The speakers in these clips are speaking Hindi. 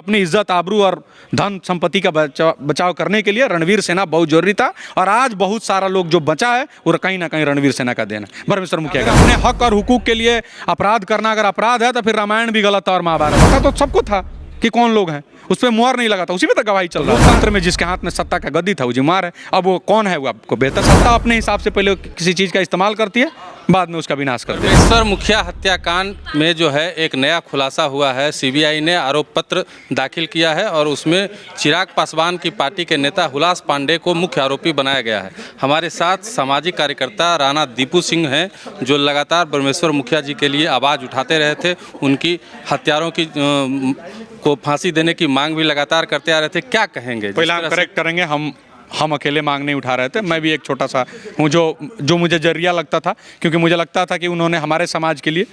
अपनी इज्जत, आबरू और धन संपत्ति का बचाव करने के लिए रणवीर सेना बहुत जरूरी था और आज बहुत सारा लोग जो बचा है वो कहीं ना कहीं रणवीर सेना का देन है। परमेश्वर मुखिया का अपने हक और हुकूक के लिए अपराध करना अगर अपराध है तो फिर रामायण भी गलत है और महाभारत। पता तो सबको था कि कौन लोग हैं, उस पर मुहर नहीं लगा था, उसी पे तो गवाही चल रहा है। लोकतंत्र में जिसके हाथ में सत्ता का गद्दी था वो जिम्मेदार है। अब वो कौन है, वो आपको बेहतर सत्ता अपने हिसाब से पहले किसी चीज़ का इस्तेमाल करती है, बाद में उसका विनाश करती है। परमेश्वर मुखिया हत्याकांड में जो है एक नया खुलासा हुआ है। सीबीआई ने आरोप पत्र दाखिल किया है और उसमें चिराग पासवान की पार्टी के नेता हुलास पांडे को मुख्य आरोपी बनाया गया है। हमारे साथ सामाजिक कार्यकर्ता राणा दीपू सिंह हैं जो लगातार परमेश्वर मुखिया जी के लिए आवाज़ उठाते रहे थे, उनकी हत्यारों की को फांसी देने की मांग भी लगातार करते आ रहे थे। क्या कहेंगे? पहले हम करेक्ट करेंगे, हम अकेले मांग नहीं उठा रहे थे। मैं भी एक छोटा सा हूँ जो मुझे जरिया लगता था, क्योंकि मुझे लगता था कि उन्होंने हमारे समाज के लिए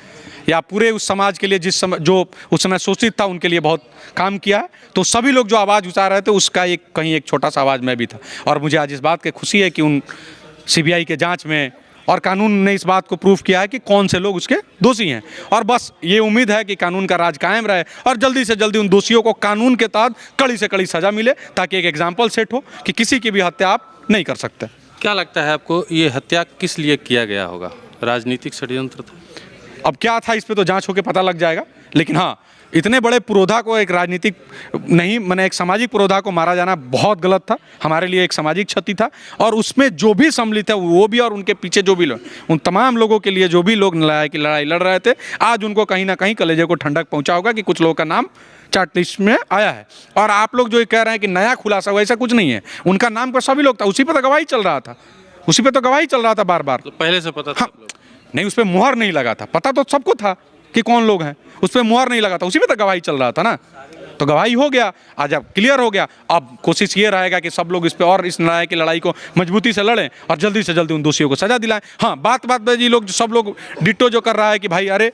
या पूरे उस समाज के लिए जो उस समय शोषित था उनके लिए बहुत काम किया है। तो सभी लोग जो आवाज़ उठा रहे थे उसका कहीं एक छोटा सा आवाज़ मैं भी था। और मुझे आज इस बात की खुशी है कि उन सीबीआई के जाँच में और कानून ने इस बात को प्रूफ किया है कि कौन से लोग उसके दोषी हैं। और बस ये उम्मीद है कि कानून का राज कायम रहे और जल्दी से जल्दी उन दोषियों को कानून के तहत कड़ी से कड़ी सज़ा मिले, ताकि एक एग्जाम्पल सेट हो कि किसी की भी हत्या आप नहीं कर सकते। क्या लगता है आपको, ये हत्या किस लिए किया गया होगा? राजनीतिक षड्यंत्र था? अब क्या था इस पे तो जांच होकर पता लग जाएगा, लेकिन हाँ, इतने बड़े पुरोधा को एक राजनीतिक नहीं, मैंने एक सामाजिक पुरोधा को मारा जाना बहुत गलत था। हमारे लिए एक सामाजिक क्षति था और उसमें जो भी सम्मिलित है वो भी और उनके पीछे जो भी लोग, उन तमाम लोगों के लिए जो भी लोग न्याय की लड़ाई लड़ रहे थे, आज उनको कहीं ना कहीं कलेजे को ठंडक पहुंचा होगा कि कुछ लोगों का नाम चार्ट लिस्ट में आया है। और आप लोग जो कह रहे हैं कि नया खुलासा हुआ, ऐसा कुछ नहीं है। उनका नाम का सभी लोग था, उसी पर तो गवाही चल रहा था, बार बार। तो पहले से पता था? नहीं, उस पर मुहर नहीं लगा था। पता तो सबको था कि कौन लोग हैं, उस पर मुहर नहीं लगा था, उसी पे तो गवाही चल रहा था ना। तो गवाही हो गया, आज अब क्लियर हो गया। अब कोशिश ये रहेगा कि सब लोग इस पे और इस न्याय की लड़ाई को मजबूती से लड़ें और जल्दी से जल्दी उन दोषियों को सजा दिलाएं। हाँ, बात में जी लोग सब लोग डिट्टो जो कर रहा है कि भाई अरे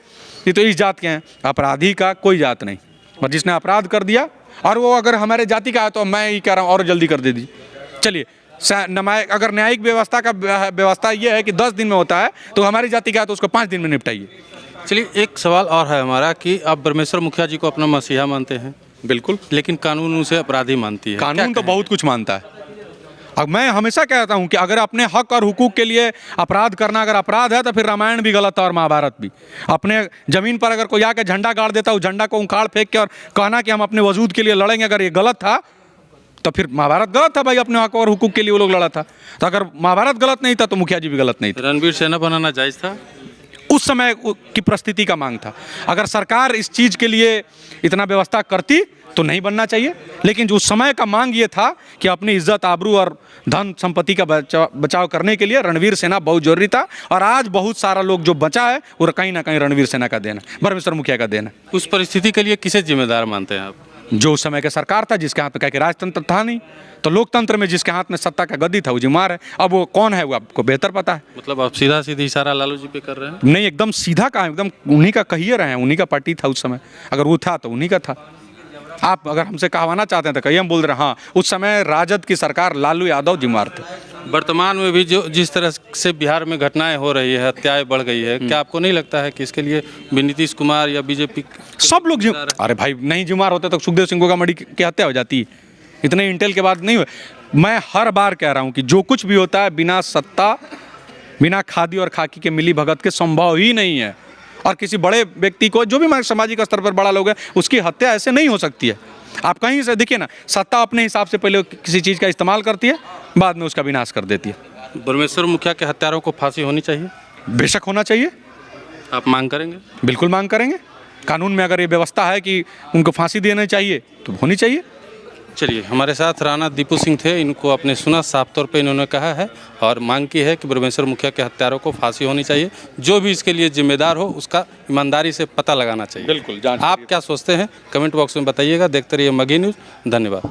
ये तो इस जात के हैं, अपराधी का कोई जात नहीं, बस जिसने अपराध कर दिया और वो अगर हमारे जाति का है तो मैं ही कह रहा हूँ और जल्दी कर दे दी। चलिए, अगर न्यायिक व्यवस्था का व्यवस्था ये है कि 10 दिन में होता है, तो हमारी जाति का है तो उसको 5 दिन में निपटाइए। चलिए, एक सवाल और है हमारा कि आप परमेश्वर मुखिया जी को अपना मसीहा मानते हैं? बिल्कुल, लेकिन कानून उसे अपराधी मानती है। कानून तो बहुत कुछ मानता है। अब मैं हमेशा कहता हूं कि अगर अपने हक और हुकूक के लिए अपराध करना अगर अपराध है तो फिर रामायण भी गलत है और महाभारत भी। अपने जमीन पर अगर कोई आके झंडा गाड़ देता, उस झंडा को उखाड़ फेंक के और कहना कि हम अपने वजूद के लिए लड़ेंगे, अगर ये गलत था तो फिर महाभारत गलत था भाई। अपने हक और हुकूक के लिए वो लोग लड़ा था। तो अगर महाभारत गलत नहीं था तो मुखिया जी भी गलत नहीं थे। रणवीर सेना बनाना जायज़ था? उस समय की परिस्थिति का मांग था। अगर सरकार इस चीज़ के लिए इतना व्यवस्था करती तो नहीं बनना चाहिए, लेकिन जो उस समय का मांग ये था कि अपनी इज्जत, आबरू और धन संपत्ति का बचाव करने के लिए रणवीर सेना बहुत जरूरी था। और आज बहुत सारा लोग जो बचा है वो कहीं ना कहीं रणवीर सेना का देन है, परमेश्वर मुखिया का देन है। उस परिस्थिति के लिए किसे जिम्मेदार मानते हैं आप? जो उस समय के सरकार था, जिसके हाथ में क्या कि राजतंत्र था नहीं, तो लोकतंत्र में जिसके हाथ में सत्ता का गद्दी था वो जिम्मेदार है। अब वो कौन है वो आपको बेहतर पता है। मतलब आप सीधा सीधी इशारा लालू जी पे कर रहे हैं? नहीं, एकदम सीधा कहा, एकदम उन्हीं का कहिए रहे हैं। उन्हीं का पार्टी था उस समय, अगर वो था तो उन्हीं का था। आप अगर हमसे कहवाना चाहते हैं तो कहिए, हम बोल रहे हैं हाँ, उस समय राजद की सरकार, लालू यादव जिम्मेदार थे। वर्तमान में भी जो जिस तरह से बिहार में घटनाएं हो रही है, हत्याएं बढ़ गई है, क्या आपको नहीं लगता है कि इसके लिए नीतीश कुमार या बीजेपी सब लोग अरे भाई, नहीं जिम्मेदार होते तो सुखदेव सिंह गोगामड़ी की हत्या हो जाती? इतने इंटेल के बाद नहीं हुए। मैं हर बार कह रहा हूँ कि जो कुछ भी होता है बिना सत्ता, बिना खादी और खाकी के मिली भगत के संभव ही नहीं है। और किसी बड़े व्यक्ति को, जो भी हमारे सामाजिक स्तर पर बड़ा लोग है, उसकी हत्या ऐसे नहीं हो सकती है। आप कहीं से देखिए ना, सत्ता अपने हिसाब से पहले किसी चीज़ का इस्तेमाल करती है, बाद में उसका विनाश कर देती है। परमेश्वर मुखिया के हत्यारों को फांसी होनी चाहिए? बेशक होना चाहिए। आप मांग करेंगे? बिल्कुल मांग करेंगे। कानून में अगर ये व्यवस्था है कि उनको फांसी देनी चाहिए तो होनी चाहिए। चलिए, हमारे साथ राणा दीपू सिंह थे। इनको आपने सुना, साफ तौर पे इन्होंने कहा है और मांग की है कि परमेश्वर मुखिया के हत्यारों को फांसी होनी चाहिए। जो भी इसके लिए जिम्मेदार हो उसका ईमानदारी से पता लगाना चाहिए। बिल्कुल। आप क्या सोचते हैं कमेंट बॉक्स में बताइएगा। देखते रहिए मगही न्यूज़। धन्यवाद।